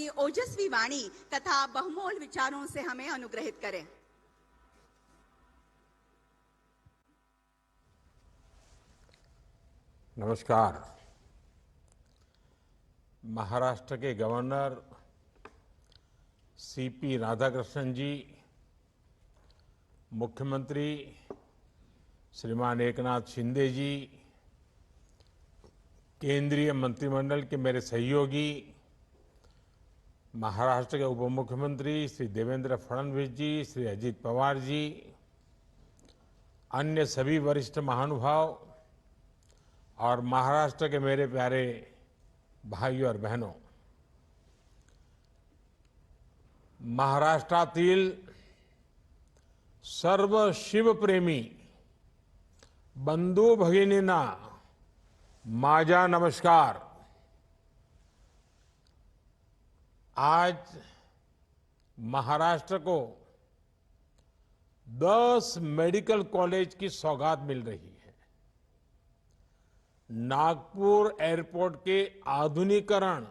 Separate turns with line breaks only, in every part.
अपनी ओजस्वी वाणी तथा बहुमोल विचारों से हमें अनुग्रहित करें।
नमस्कार। महाराष्ट्र के गवर्नर सीपी राधाकृष्णन जी, मुख्यमंत्री श्रीमान एकनाथ शिंदे जी, केंद्रीय मंत्रिमंडल के मेरे सहयोगी, महाराष्ट्र के उप मुख्यमंत्री श्री देवेंद्र फडणवीस जी, श्री अजित पवार जी, अन्य सभी वरिष्ठ महानुभाव और महाराष्ट्र के मेरे प्यारे भाइयों और बहनों, महाराष्ट्रातील सर्व शिवप्रेमी बंधू भगिनींना माझा नमस्कार। आज महाराष्ट्र को 10 मेडिकल कॉलेज की सौगात मिल रही है। नागपुर एयरपोर्ट के आधुनिकीकरण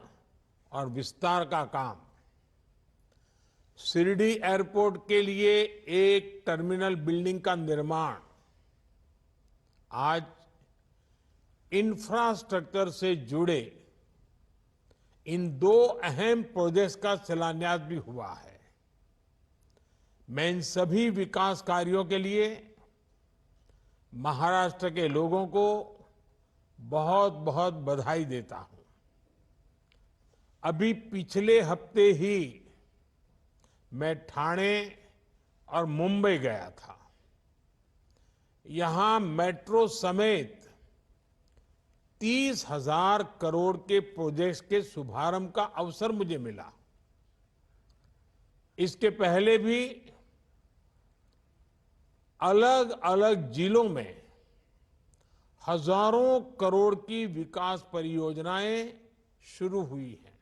और विस्तार का काम, शिरडी एयरपोर्ट के लिए एक टर्मिनल बिल्डिंग का निर्माण, आज इंफ्रास्ट्रक्चर से जुड़े इन 2 अहम प्रोजेक्ट्स का शिलान्यास भी हुआ है। मैं इन सभी विकास कार्यों के लिए महाराष्ट्र के लोगों को बहुत बहुत बधाई देता हूं। अभी पिछले हफ्ते ही मैं ठाणे और मुंबई गया था। यहां मेट्रो समेत 30,000 करोड़ के प्रोजेक्ट्स के शुभारंभ का अवसर मुझे मिला। इसके पहले भी अलग अलग जिलों में हजारों करोड़ की विकास परियोजनाएं शुरू हुई हैं।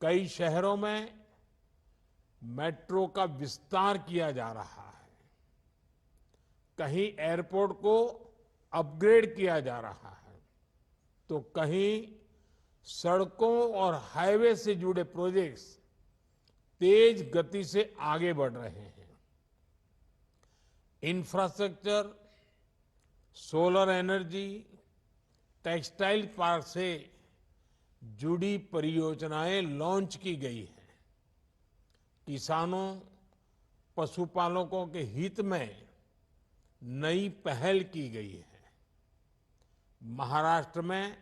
कई शहरों में मेट्रो का विस्तार किया जा रहा है, कहीं एयरपोर्ट को अपग्रेड किया जा रहा है, तो कहीं सड़कों और हाईवे से जुड़े प्रोजेक्ट्स तेज गति से आगे बढ़ रहे हैं। Infrastructure, solar energy, textile park से जुड़ी परियोजनाएं लॉन्च की गई हैं। किसानों, पशुपालकों के हित में नई पहल की गई है। महाराष्ट्र में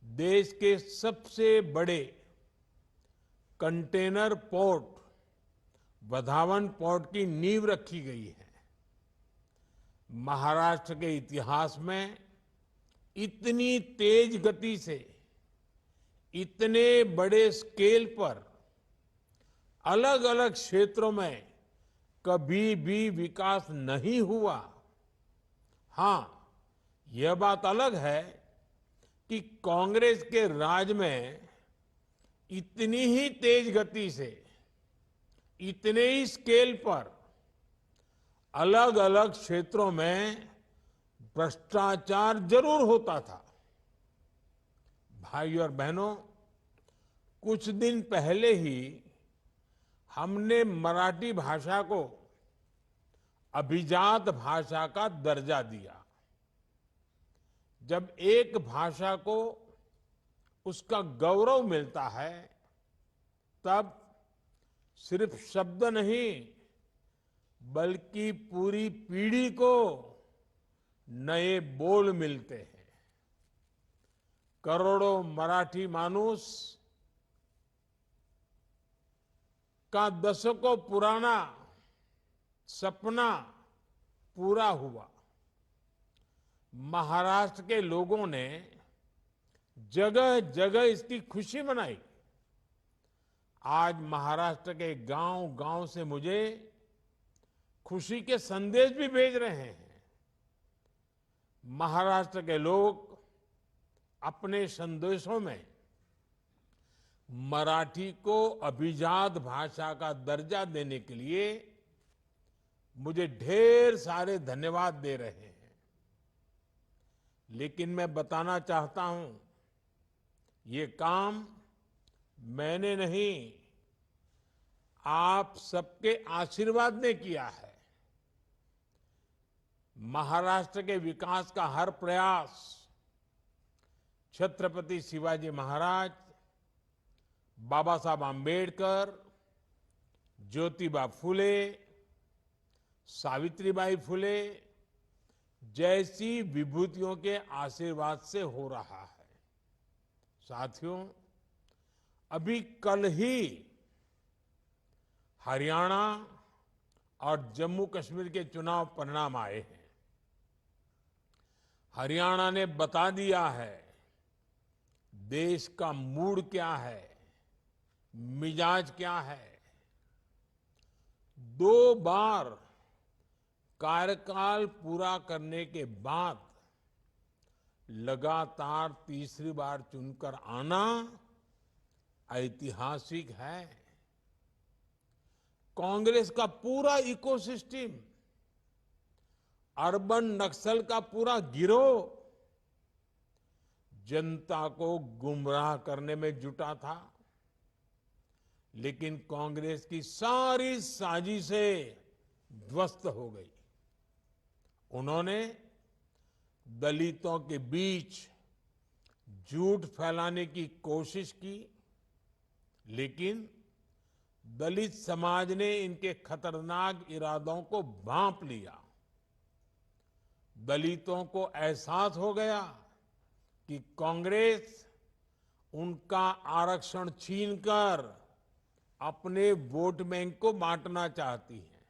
देश के सबसे बड़े कंटेनर पोर्ट वधावन पोर्ट की नींव रखी गई है। महाराष्ट्र के इतिहास में इतनी तेज गति से, इतने बड़े स्केल पर अलग अलग क्षेत्रों में कभी भी विकास नहीं हुआ। हां, यह बात अलग है कि कांग्रेस के राज में इतनी ही तेज गति से, इतने ही स्केल पर अलग अलग क्षेत्रों में भ्रष्टाचार जरूर होता था। भाइयों और बहनों, कुछ दिन पहले ही हमने मराठी भाषा को अभिजात भाषा का दर्जा दिया। जब एक भाषा को उसका गौरव मिलता है, तब सिर्फ शब्द नहीं बल्कि पूरी पीढ़ी को नए बोल मिलते हैं। करोड़ों मराठी मानुस का दशकों पुराना सपना पूरा हुआ। महाराष्ट्र के लोगों ने जगह जगह इसकी खुशी मनाई। आज महाराष्ट्र के गांव-गांव से मुझे खुशी के संदेश भी भेज रहे हैं। महाराष्ट्र के लोग अपने संदेशों में मराठी को अभिजात भाषा का दर्जा देने के लिए मुझे ढेर सारे धन्यवाद दे रहे हैं। लेकिन मैं बताना चाहता हूं, ये काम मैंने नहीं, आप सबके आशीर्वाद ने किया है। महाराष्ट्र के विकास का हर प्रयास छत्रपति शिवाजी महाराज, बाबा साहब आंबेडकर, ज्योतिबा फुले, सावित्रीबाई फुले जैसी विभूतियों के आशीर्वाद से हो रहा है। साथियों, अभी कल ही हरियाणा और जम्मू कश्मीर के चुनाव परिणाम आए हैं। हरियाणा ने बता दिया है देश का मूड क्या है, मिजाज क्या है। 2 बार कार्यकाल पूरा करने के बाद लगातार तीसरी बार चुनकर आना ऐतिहासिक है। कांग्रेस का पूरा इकोसिस्टम, अर्बन नक्सल का पूरा गिरोह जनता को गुमराह करने में जुटा था, लेकिन कांग्रेस की सारी साजिशें ध्वस्त हो गई। उन्होंने दलितों के बीच झूठ फैलाने की कोशिश की, लेकिन दलित समाज ने इनके खतरनाक इरादों को भांप लिया। दलितों को एहसास हो गया कि कांग्रेस उनका आरक्षण छीनकर अपने वोट बैंक को बांटना चाहती है।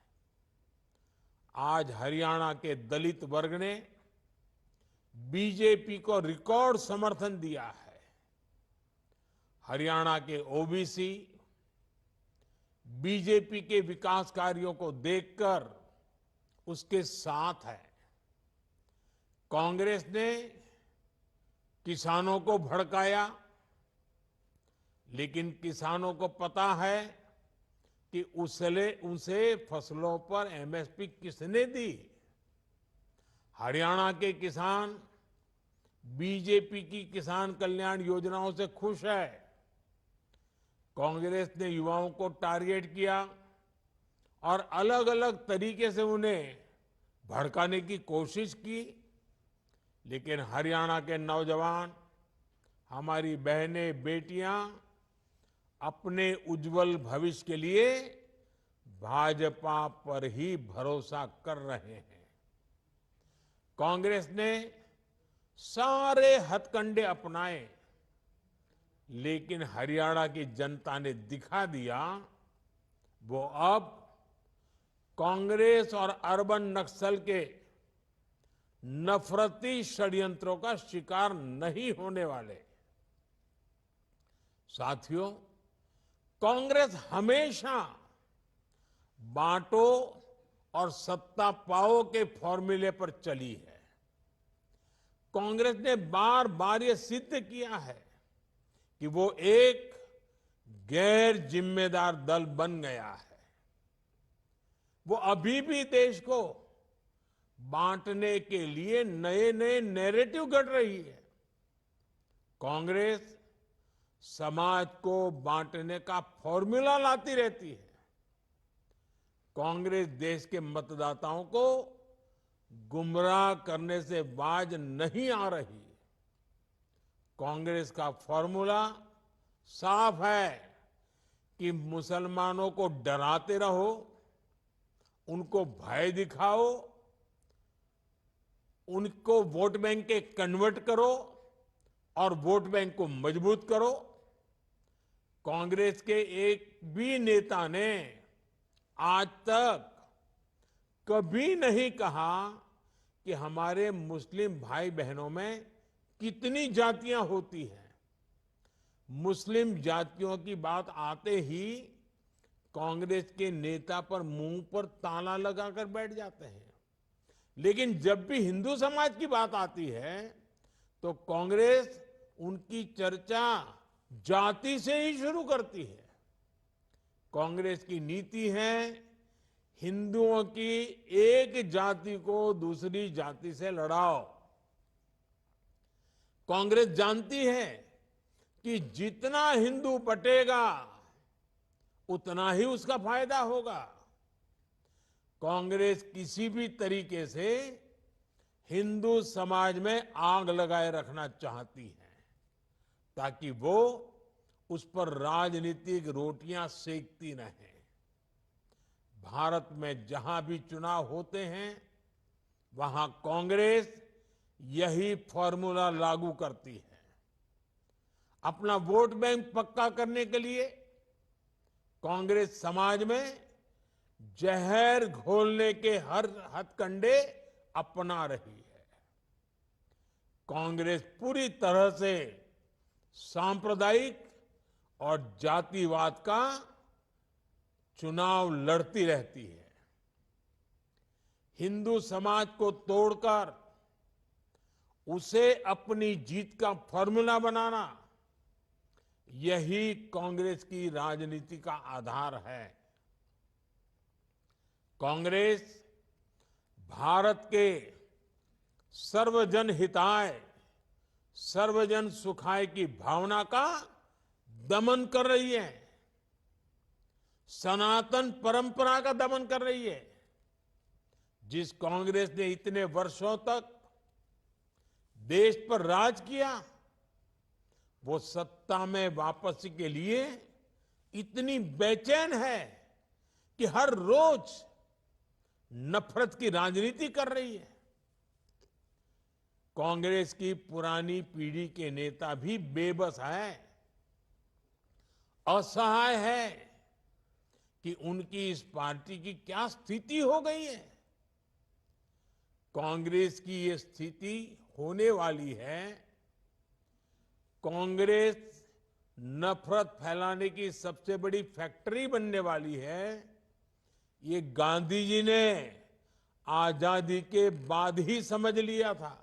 आज हरियाणा के दलित वर्ग ने बीजेपी को रिकॉर्ड समर्थन दिया है। हरियाणा के ओबीसी बीजेपी के विकास कार्यों को देखकर उसके साथ है। कांग्रेस ने किसानों को भड़काया, लेकिन किसानों को पता है कि उसे फसलों पर एमएसपी किसने दी। हरियाणा के किसान बीजेपी की किसान कल्याण योजनाओं से खुश है। कांग्रेस ने युवाओं को टारगेट किया और अलग अलग तरीके से उन्हें भड़काने की कोशिश की, लेकिन हरियाणा के नौजवान, हमारी बहनें, बेटियां अपने उज्जवल भविष्य के लिए भाजपा पर ही भरोसा कर रहे हैं। कांग्रेस ने सारे हथकंडे अपनाए, लेकिन हरियाणा की जनता ने दिखा दिया वो अब कांग्रेस और अर्बन नक्सल के नफरती षड्यंत्रों का शिकार नहीं होने वाले। साथियों, कांग्रेस हमेशा बांटो और सत्ता पाओ के फॉर्मूले पर चली है। कांग्रेस ने बार बार ये सिद्ध किया है कि वो एक गैर जिम्मेदार दल बन गया है। वो अभी भी देश को बांटने के लिए नए नए नैरेटिव गढ़ रही है। कांग्रेस समाज को बांटने का फॉर्मूला लाती रहती है। कांग्रेस देश के मतदाताओं को गुमराह करने से बाज नहीं आ रही। कांग्रेस का फॉर्मूला साफ है कि मुसलमानों को डराते रहो, उनको भय दिखाओ, उनको वोट बैंक के कन्वर्ट करो और वोट बैंक को मजबूत करो। कांग्रेस के एक भी नेता ने आज तक कभी नहीं कहा कि हमारे मुस्लिम भाई बहनों में कितनी जातियां होती हैं। मुस्लिम जातियों की बात आते ही कांग्रेस के नेता पर मुंह पर ताला लगाकर बैठ जाते हैं, लेकिन जब भी हिंदू समाज की बात आती है तो कांग्रेस उनकी चर्चा जाति से ही शुरू करती है। कांग्रेस की नीति है हिंदुओं की एक जाति को दूसरी जाति से लड़ाओ। कांग्रेस जानती है कि जितना हिंदू बटेगा उतना ही उसका फायदा होगा। कांग्रेस किसी भी तरीके से हिंदू समाज में आग लगाए रखना चाहती है ताकि वो उस पर राजनीतिक रोटियां सेकती रहें। भारत में जहां भी चुनाव होते हैं वहां कांग्रेस यही फॉर्मूला लागू करती है। अपना वोट बैंक पक्का करने के लिए कांग्रेस समाज में जहर घोलने के हर हथकंडे अपना रही है। कांग्रेस पूरी तरह से सांप्रदायिक और जातिवाद का चुनाव लड़ती रहती है। हिंदू समाज को तोड़कर उसे अपनी जीत का फॉर्मूला बनाना, यही कांग्रेस की राजनीति का आधार है। कांग्रेस भारत के सर्वजन हिताय, सर्वजन सुखाय की भावना का दमन कर रही है, सनातन परंपरा का दमन कर रही है। जिस कांग्रेस ने इतने वर्षों तक देश पर राज किया, वो सत्ता में वापसी के लिए इतनी बेचैन है कि हर रोज नफरत की राजनीति कर रही है। कांग्रेस की पुरानी पीढ़ी के नेता भी बेबस है, असहाय है कि उनकी इस पार्टी की क्या स्थिति हो गई है। कांग्रेस की ये स्थिति होने वाली है। कांग्रेस नफरत फैलाने की सबसे बड़ी फैक्ट्री बनने वाली है। ये गांधी जी ने आजादी के बाद ही समझ लिया था।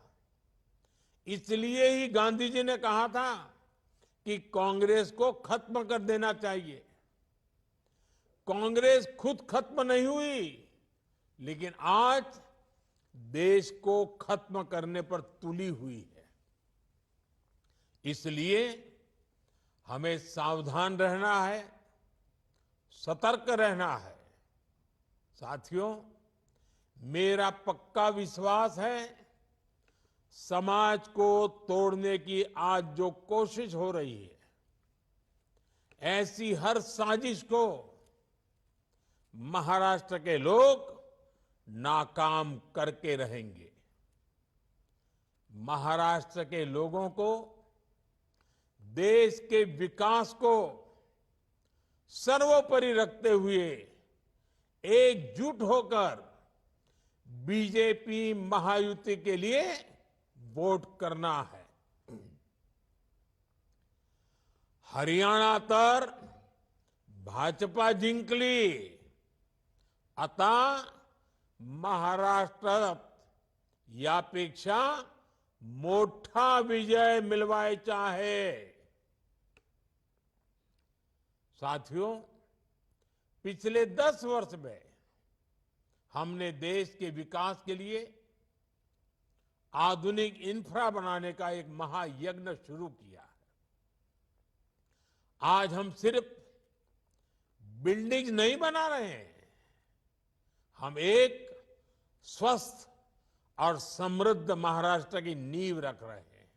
इसलिए ही गांधी जी ने कहा था कि कांग्रेस को खत्म कर देना चाहिए। कांग्रेस खुद खत्म नहीं हुई, लेकिन आज देश को खत्म करने पर तुली हुई है। इसलिए हमें सावधान रहना है, सतर्क रहना है। साथियों, मेरा पक्का विश्वास है, समाज को तोड़ने की आज जो कोशिश हो रही है, ऐसी हर साजिश को महाराष्ट्र के लोग नाकाम करके रहेंगे। महाराष्ट्र के लोगों को देश के विकास को सर्वोपरि रखते हुए एकजुट होकर बीजेपी महायुति के लिए वोट करना है। हरियाणा तर भाजपा जिंकली, आता महाराष्ट्रात यापेक्षा मोठा विजय मिलवायचा आहे। साथियों, पिछले 10 वर्ष में हमने देश के विकास के लिए आधुनिक इंफ्रा बनाने का एक महायज्ञ शुरू किया है। आज हम सिर्फ बिल्डिंग नहीं बना रहे हैं, हम एक स्वस्थ और समृद्ध महाराष्ट्र की नींव रख रहे हैं।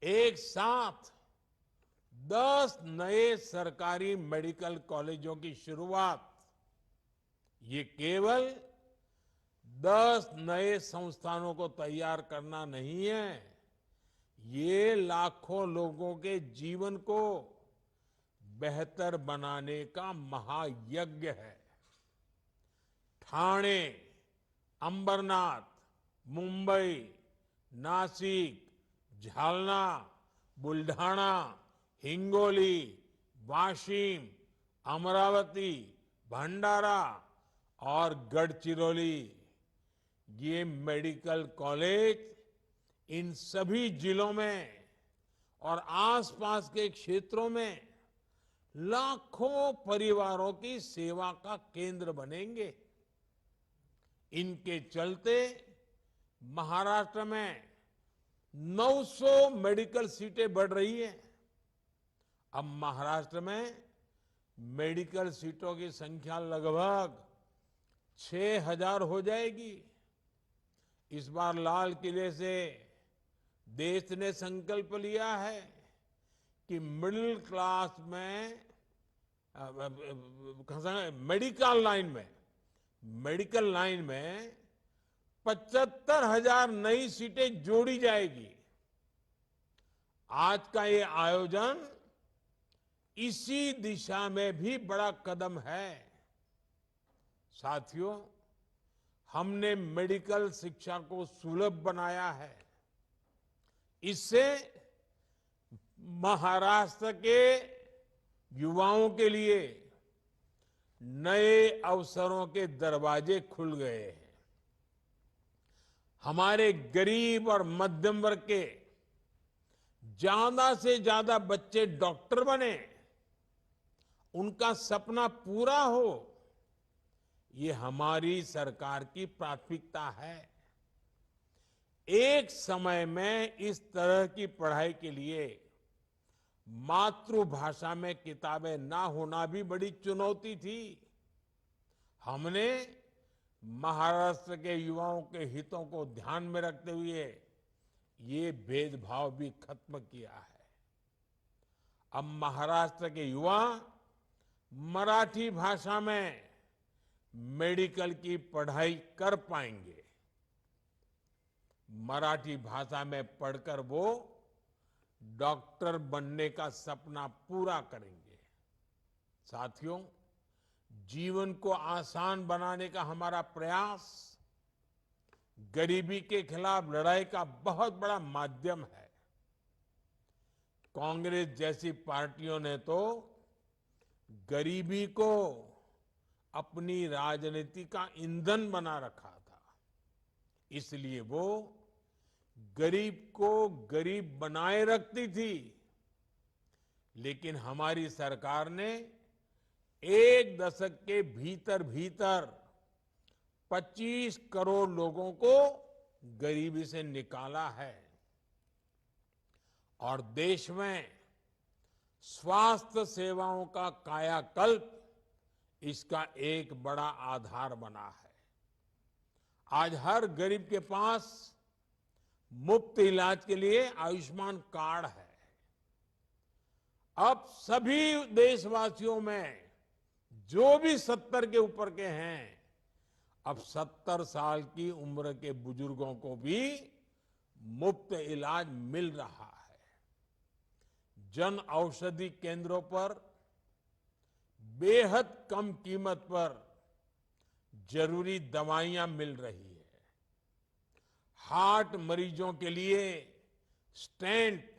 एक साथ 10 नए सरकारी मेडिकल कॉलेजों की शुरुआत, ये केवल 10 नए संस्थानों को तैयार करना नहीं है, ये लाखों लोगों के जीवन को बेहतर बनाने का महायज्ञ है। ठाणे, अंबरनाथ, मुंबई, नासिक, झालना, बुल्ढाणा, हिंगोली, वाशिम, अमरावती, भंडारा और गढ़चिरौली, ये मेडिकल कॉलेज इन सभी जिलों में और आसपास के क्षेत्रों में लाखों परिवारों की सेवा का केंद्र बनेंगे। इनके चलते महाराष्ट्र में 900 मेडिकल सीटें बढ़ रही है। अब महाराष्ट्र में मेडिकल सीटों की संख्या लगभग 6000 हो जाएगी। इस बार लाल किले से देश ने संकल्प लिया है कि मिडिल क्लास में मेडिकल लाइन में 75,000 नई सीटें जोड़ी जाएगी। आज का ये आयोजन इसी दिशा में भी बड़ा कदम है। साथियों, हमने मेडिकल शिक्षा को सुलभ बनाया है। इससे महाराष्ट्र के युवाओं के लिए नए अवसरों के दरवाजे खुल गए हैं। हमारे गरीब और मध्यम वर्ग के ज्यादा से ज्यादा बच्चे डॉक्टर बने, उनका सपना पूरा हो, ये हमारी सरकार की प्राथमिकता है। एक समय में इस तरह की पढ़ाई के लिए मातृभाषा में किताबें ना होना भी बड़ी चुनौती थी। हमने महाराष्ट्र के युवाओं के हितों को ध्यान में रखते हुए ये भेदभाव भी खत्म किया है। अब महाराष्ट्र के युवा मराठी भाषा में मेडिकल की पढ़ाई कर पाएंगे। मराठी भाषा में पढ़कर वो डॉक्टर बनने का सपना पूरा करेंगे। साथियों, जीवन को आसान बनाने का हमारा प्रयास गरीबी के खिलाफ लड़ाई का बहुत बड़ा माध्यम है। कांग्रेस जैसी पार्टियों ने तो गरीबी को अपनी राजनीति का ईंधन बना रखा था, इसलिए वो गरीब को गरीब बनाए रखती थी। लेकिन हमारी सरकार ने एक दशक के भीतर भीतर 25 करोड़ लोगों को गरीबी से निकाला है और देश में स्वास्थ्य सेवाओं का कायाकल्प इसका एक बड़ा आधार बना है। आज हर गरीब के पास मुफ्त इलाज के लिए आयुष्मान कार्ड है। अब सभी देशवासियों में जो भी 70 के ऊपर के हैं, अब 70 साल की उम्र के बुजुर्गों को भी मुफ्त इलाज मिल रहा है। जन औषधि केंद्रों पर बेहद कम कीमत पर जरूरी दवाइयां मिल रही है। हार्ट मरीजों के लिए स्टेंट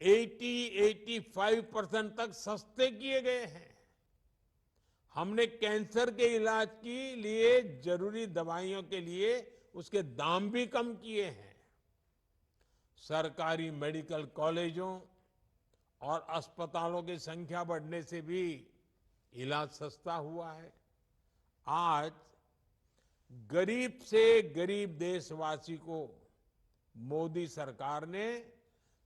80-85% तक सस्ते किए गए हैं। हमने कैंसर के इलाज के लिए जरूरी दवाइयों के लिए उसके दाम भी कम किए हैं। सरकारी मेडिकल कॉलेजों और अस्पतालों की संख्या बढ़ने से भी इलाज सस्ता हुआ है। आज गरीब से गरीब देशवासी को मोदी सरकार ने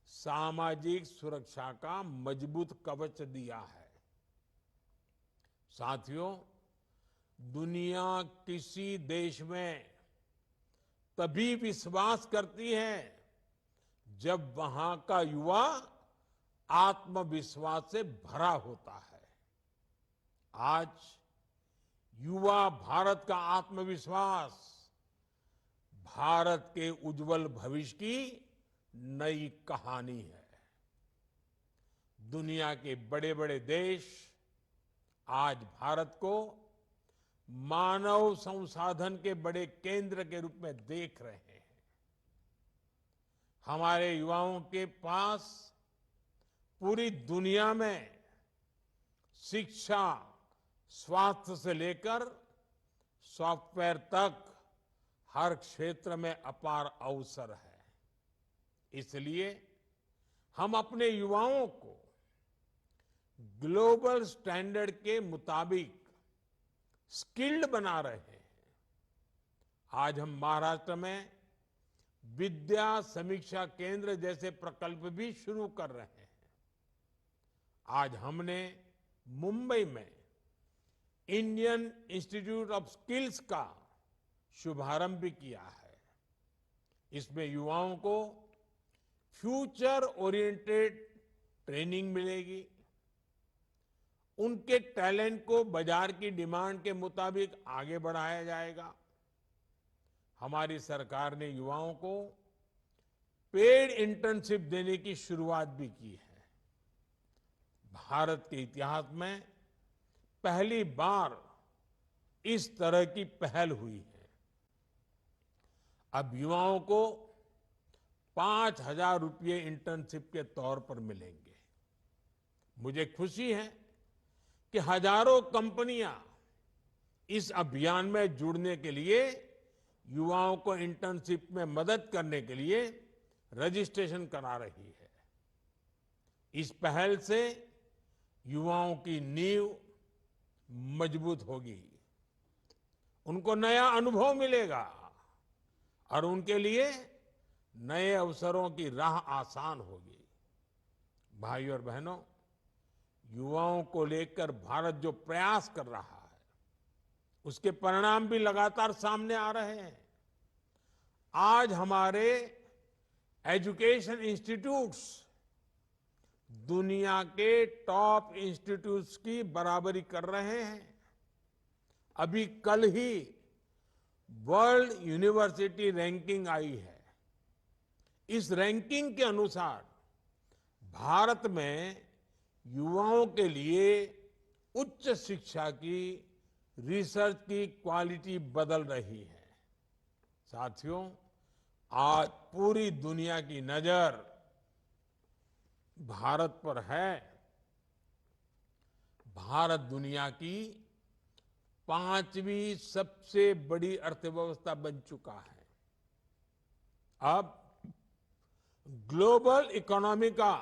सामाजिक सुरक्षा का मजबूत कवच दिया है। साथियों, दुनिया किसी देश में तभी विश्वास करती है जब वहां का युवा आत्मविश्वास से भरा होता है। आज युवा भारत का आत्मविश्वास भारत के उज्जवल भविष्य की नई कहानी है। दुनिया के बड़े बड़े देश आज भारत को मानव संसाधन के बड़े केंद्र के रूप में देख रहे हैं। हमारे युवाओं के पास पूरी दुनिया में शिक्षा, स्वास्थ्य से लेकर सॉफ्टवेयर तक हर क्षेत्र में अपार अवसर है। इसलिए हम अपने युवाओं को ग्लोबल स्टैंडर्ड के मुताबिक स्किल्ड बना रहे हैं। आज हम महाराष्ट्र में विद्या समीक्षा केंद्र जैसे प्रकल्प भी शुरू कर रहे हैं। आज हमने मुंबई में इंडियन इंस्टीट्यूट ऑफ स्किल्स का शुभारंभ भी किया है। इसमें युवाओं को फ्यूचर ओरिएंटेड ट्रेनिंग मिलेगी, उनके टैलेंट को बाजार की डिमांड के मुताबिक आगे बढ़ाया जाएगा। हमारी सरकार ने युवाओं को पेड इंटर्नशिप देने की शुरुआत भी की है। भारत के इतिहास में पहली बार इस तरह की पहल हुई है। अब युवाओं को 5,000 रुपये इंटर्नशिप के तौर पर मिलेंगे। मुझे खुशी है कि हजारों कंपनियां इस अभियान में जुड़ने के लिए युवाओं को इंटर्नशिप में मदद करने के लिए रजिस्ट्रेशन करा रही है। इस पहल से युवाओं की नींव मजबूत होगी, उनको नया अनुभव मिलेगा और उनके लिए नए अवसरों की राह आसान होगी। भाइयों और बहनों, युवाओं को लेकर भारत जो प्रयास कर रहा है उसके परिणाम भी लगातार सामने आ रहे हैं। आज हमारे एजुकेशन इंस्टीट्यूट्स दुनिया के टॉप इंस्टीट्यूट्स की बराबरी कर रहे हैं। अभी कल ही वर्ल्ड यूनिवर्सिटी रैंकिंग आई है। इस रैंकिंग के अनुसार भारत में युवाओं के लिए उच्च शिक्षा की, रिसर्च की क्वालिटी बदल रही है। साथियों, आज पूरी दुनिया की नजर भारत पर है। भारत दुनिया की 5वीं सबसे बड़ी अर्थव्यवस्था बन चुका है। अब ग्लोबल इकोनॉमी का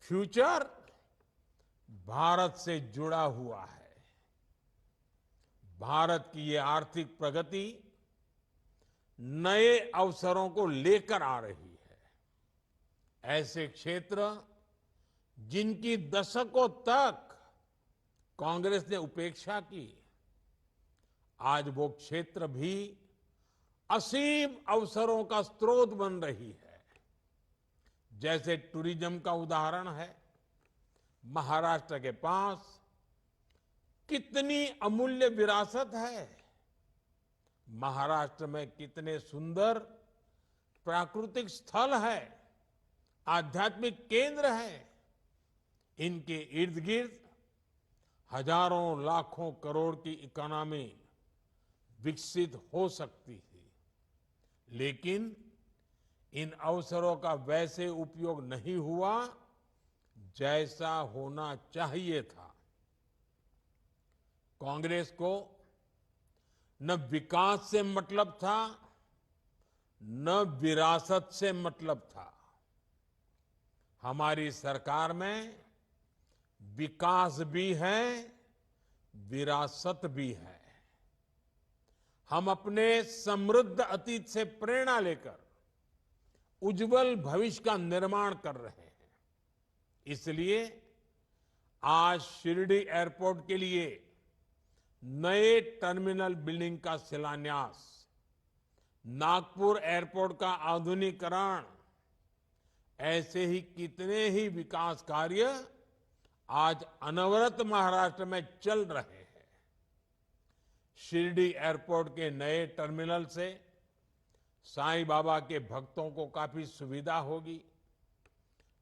फ्यूचर भारत से जुड़ा हुआ है। भारत की ये आर्थिक प्रगति नए अवसरों को लेकर आ रही है। ऐसे क्षेत्र जिनकी दशकों तक कांग्रेस ने उपेक्षा की, आज वो क्षेत्र भी असीम अवसरों का स्रोत बन रही है। जैसे टूरिज्म का उदाहरण है। महाराष्ट्र के पास कितनी अमूल्य विरासत है। महाराष्ट्र में कितने सुंदर प्राकृतिक स्थल है, आध्यात्मिक केंद्र है। इनके इर्द गिर्द हजारों लाखों करोड़ की इकोनॉमी विकसित हो सकती थी, लेकिन इन अवसरों का वैसे उपयोग नहीं हुआ जैसा होना चाहिए था। कांग्रेस को न विकास से मतलब था, न विरासत से मतलब था। हमारी सरकार में विकास भी है, विरासत भी है। हम अपने समृद्ध अतीत से प्रेरणा लेकर उज्जवल भविष्य का निर्माण कर रहे हैं। इसलिए आज शिरडी एयरपोर्ट के लिए नए टर्मिनल बिल्डिंग का शिलान्यास, नागपुर एयरपोर्ट का आधुनिकीकरण, ऐसे ही कितने ही विकास कार्य आज अनवरत महाराष्ट्र में चल रहे हैं। शिरडी एयरपोर्ट के नए टर्मिनल से साईं बाबा के भक्तों को काफी सुविधा होगी।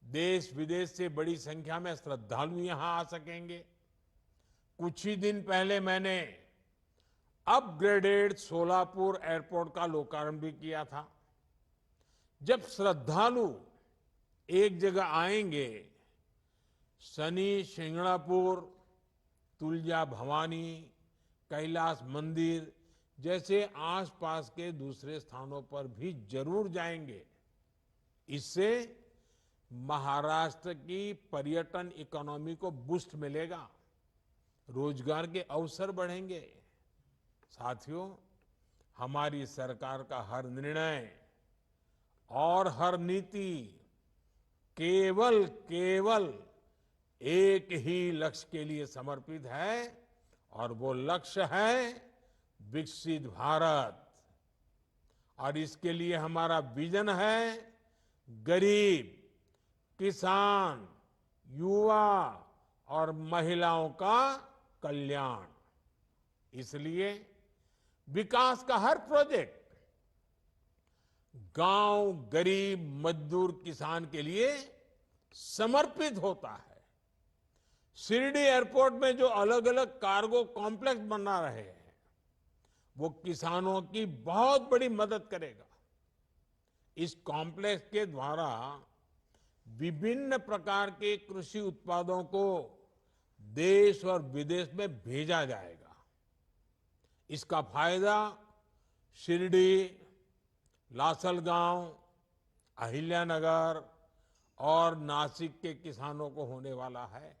देश विदेश से बड़ी संख्या में श्रद्धालु यहां आ सकेंगे। कुछ ही दिन पहले मैंने अपग्रेडेड सोलापुर एयरपोर्ट का लोकार्पण भी किया था। जब श्रद्धालु एक जगह आएंगे, शनि शिंगणापुर, तुलजा भवानी, कैलाश मंदिर जैसे आसपास के दूसरे स्थानों पर भी जरूर जाएंगे। इससे महाराष्ट्र की पर्यटन इकोनॉमी को बूस्ट मिलेगा, रोजगार के अवसर बढ़ेंगे। साथियों, हमारी सरकार का हर निर्णय और हर नीति केवल केवल एक ही लक्ष्य के लिए समर्पित है और वो लक्ष्य है विकसित भारत। और इसके लिए हमारा विजन है गरीब, किसान, युवा और महिलाओं का कल्याण। इसलिए विकास का हर प्रोजेक्ट गांव, गरीब, मजदूर, किसान के लिए समर्पित होता है। शिरडी एयरपोर्ट में जो अलग अलग कार्गो कॉम्प्लेक्स बना रहे हैं वो किसानों की बहुत बड़ी मदद करेगा। इस कॉम्प्लेक्स के द्वारा विभिन्न प्रकार के कृषि उत्पादों को देश और विदेश में भेजा जाएगा। इसका फायदा शिरडी, लासलगांव, अहिल्यानगर और नासिक के किसानों को होने वाला है।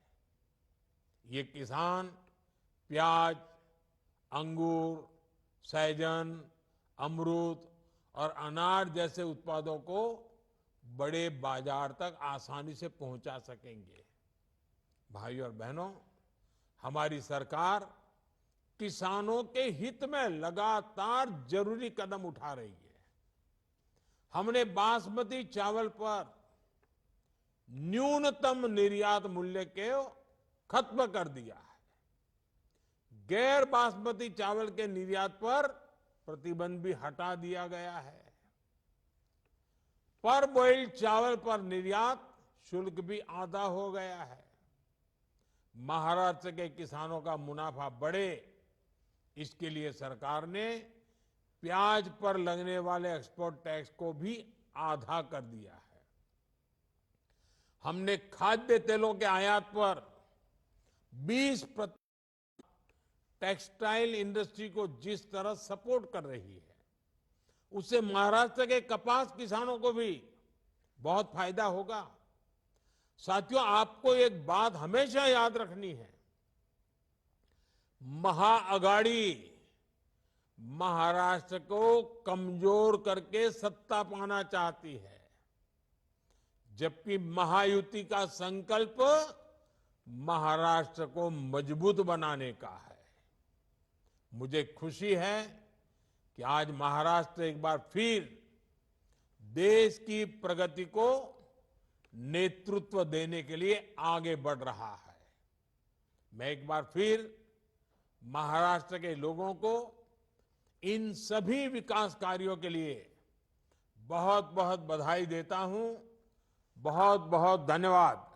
ये किसान प्याज, अंगूर, सहजन, अमरूद और अनार जैसे उत्पादों को बड़े बाजार तक आसानी से पहुंचा सकेंगे। भाइयों और बहनों, हमारी सरकार किसानों के हित में लगातार जरूरी कदम उठा रही है। हमने बासमती चावल पर न्यूनतम निर्यात मूल्य को खत्म कर दिया है। गैर बासमती चावल के निर्यात पर प्रतिबंध भी हटा दिया गया है। पर बॉइल्ड चावल पर निर्यात शुल्क भी आधा हो गया है। महाराष्ट्र के किसानों का मुनाफा बढ़े, इसके लिए सरकार ने प्याज पर लगने वाले एक्सपोर्ट टैक्स को भी आधा कर दिया है। हमने खाद्य तेलों के आयात पर 20% टेक्सटाइल इंडस्ट्री को जिस तरह सपोर्ट कर रही है, उससे महाराष्ट्र के कपास किसानों को भी बहुत फायदा होगा। साथियों, आपको एक बात हमेशा याद रखनी है, महाअघाड़ी महाराष्ट्र को कमजोर करके सत्ता पाना चाहती है, जबकि महायुति का संकल्प महाराष्ट्र को मजबूत बनाने का है। मुझे खुशी है कि आज महाराष्ट्र एक बार फिर देश की प्रगति को नेतृत्व देने के लिए आगे बढ़ रहा है। मैं एक बार फिर महाराष्ट्र के लोगों को इन सभी विकास कार्यों के लिए बहुत बहुत बधाई देता हूं। बहुत बहुत धन्यवाद।